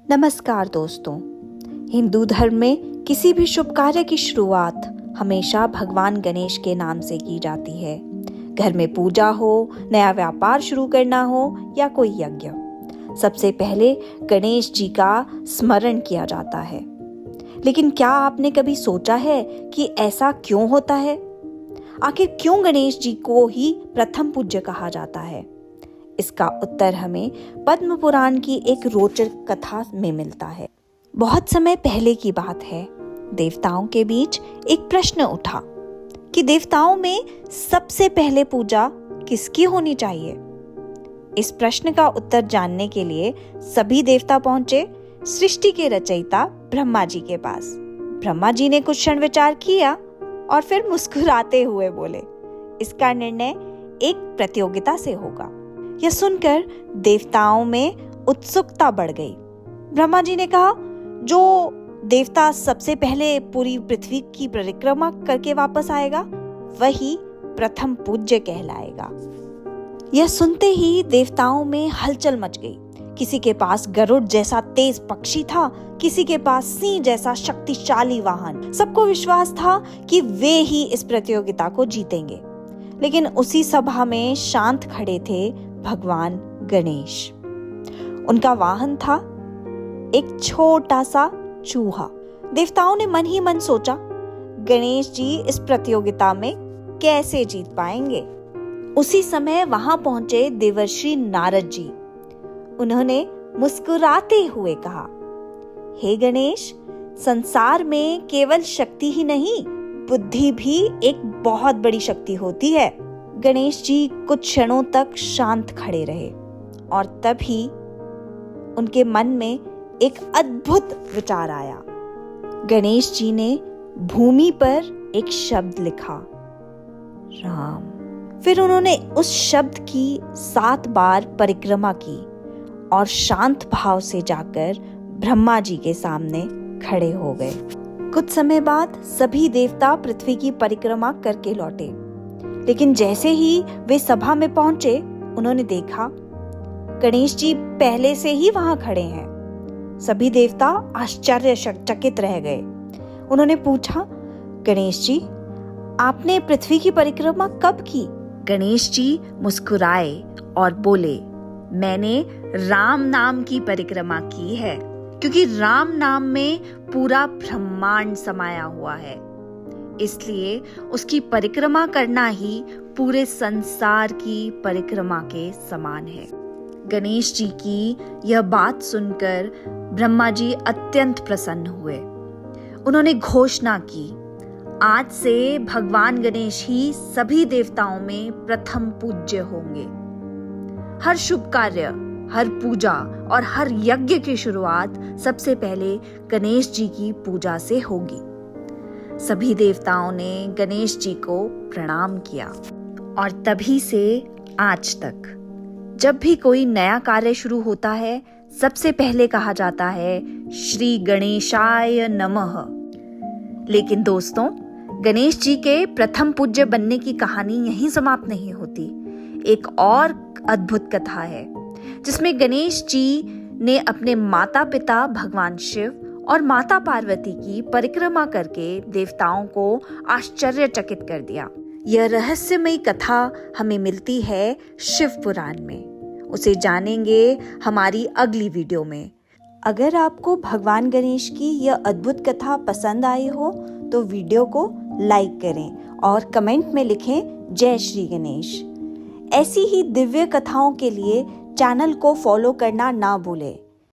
नमस्कार दोस्तों। हिंदू धर्म में किसी भी शुभ कार्य की शुरुआत हमेशा भगवान गणेश के नाम से की जाती है। घर में पूजा हो, नया व्यापार शुरू करना हो या कोई यज्ञ, सबसे पहले गणेश जी का स्मरण किया जाता है। लेकिन क्या आपने कभी सोचा है कि ऐसा क्यों होता है? आखिर क्यों गणेश जी को ही प्रथम पूज्य कहा जाता है? इसका उत्तर हमें पद्म पुराण की एक रोचक कथा में मिलता है। बहुत समय पहले की बात है। देवताओं के बीच एक प्रश्न उठा कि देवताओं में सबसे पहले पूजा किसकी होनी चाहिए। इस प्रश्न का उत्तर जानने के लिए सभी देवता पहुंचे सृष्टि के रचयिता ब्रह्मा जी के पास। ब्रह्मा जी ने कुछ क्षण विचार किया और फिर मुस्कुराते हुए बोले, इसका निर्णय एक प्रतियोगिता से होगा। यह सुनकर देवताओं में उत्सुकता बढ़ गई। ब्रह्मा जी ने कहा, जो देवता सबसे पहले पूरी पृथ्वी की परिक्रमा करके वापस आएगा वही प्रथम पूज्य कहलाएगा। यह सुनते ही देवताओं में हलचल मच गई। किसी के पास गरुड़ जैसा तेज पक्षी था, किसी के पास सिंह जैसा शक्तिशाली वाहन। सबको विश्वास था कि वे ही इस प्रतियोगिता को जीतेंगे। लेकिन उसी सभा में शांत खड़े थे भगवान गणेश। उनका वाहन था एक छोटा सा चूहा। देवताओं ने मन ही मन सोचा, गणेश जी इस प्रतियोगिता में कैसे जीत पाएंगे। उसी समय वहां पहुंचे देवर्षि नारद जी। उन्होंने मुस्कुराते हुए कहा, हे गणेश, संसार में केवल शक्ति ही नहीं, बुद्धि भी एक बहुत बड़ी शक्ति होती है। गणेश जी कुछ क्षणों तक शांत खड़े रहे और तभी उनके मन में एक अद्भुत विचार आया। गणेश जी ने भूमि पर एक शब्द लिखा, राम। फिर उन्होंने उस शब्द की 7 बार परिक्रमा की और शांत भाव से जाकर ब्रह्मा जी के सामने खड़े हो गए। कुछ समय बाद सभी देवता पृथ्वी की परिक्रमा करके लौटे। लेकिन जैसे ही वे सभा में पहुंचे, उन्होंने देखा गणेश जी पहले से ही वहां खड़े हैं। सभी देवता आश्चर्यचकित रह गए। उन्होंने पूछा, गणेश जी, आपने पृथ्वी की परिक्रमा कब की? गणेश जी मुस्कुराए और बोले, मैंने राम नाम की परिक्रमा की है, क्योंकि राम नाम में पूरा ब्रह्मांड समाया हुआ है। इसलिए उसकी परिक्रमा करना ही पूरे संसार की परिक्रमा के समान है। गणेश जी की यह बात सुनकर ब्रह्मा जी अत्यंत प्रसन्न हुए। उन्होंने घोषणा की, आज से भगवान गणेश ही सभी देवताओं में प्रथम पूज्य होंगे। हर शुभ कार्य, हर पूजा और हर यज्ञ की शुरुआत सबसे पहले गणेश जी की पूजा से होगी। सभी देवताओं ने गणेश जी को प्रणाम किया और तभी से आज तक जब भी कोई नया कार्य शुरू होता है, सबसे पहले कहा जाता है, श्री गणेशाय नमः। लेकिन दोस्तों, गणेश जी के प्रथम पूज्य बनने की कहानी यहीं समाप्त नहीं होती। एक और अद्भुत कथा है जिसमें गणेश जी ने अपने माता पिता भगवान शिव और माता पार्वती की परिक्रमा करके देवताओं को आश्चर्यचकित कर दिया। यह रहस्यमयी कथा हमें मिलती है शिव पुराण में। उसे जानेंगे हमारी अगली वीडियो में। अगर आपको भगवान गणेश की यह अद्भुत कथा पसंद आई हो तो वीडियो को लाइक करें और कमेंट में लिखें, जय श्री गणेश। ऐसी ही दिव्य कथाओं के लिए चैनल को फॉलो करना ना भूलें।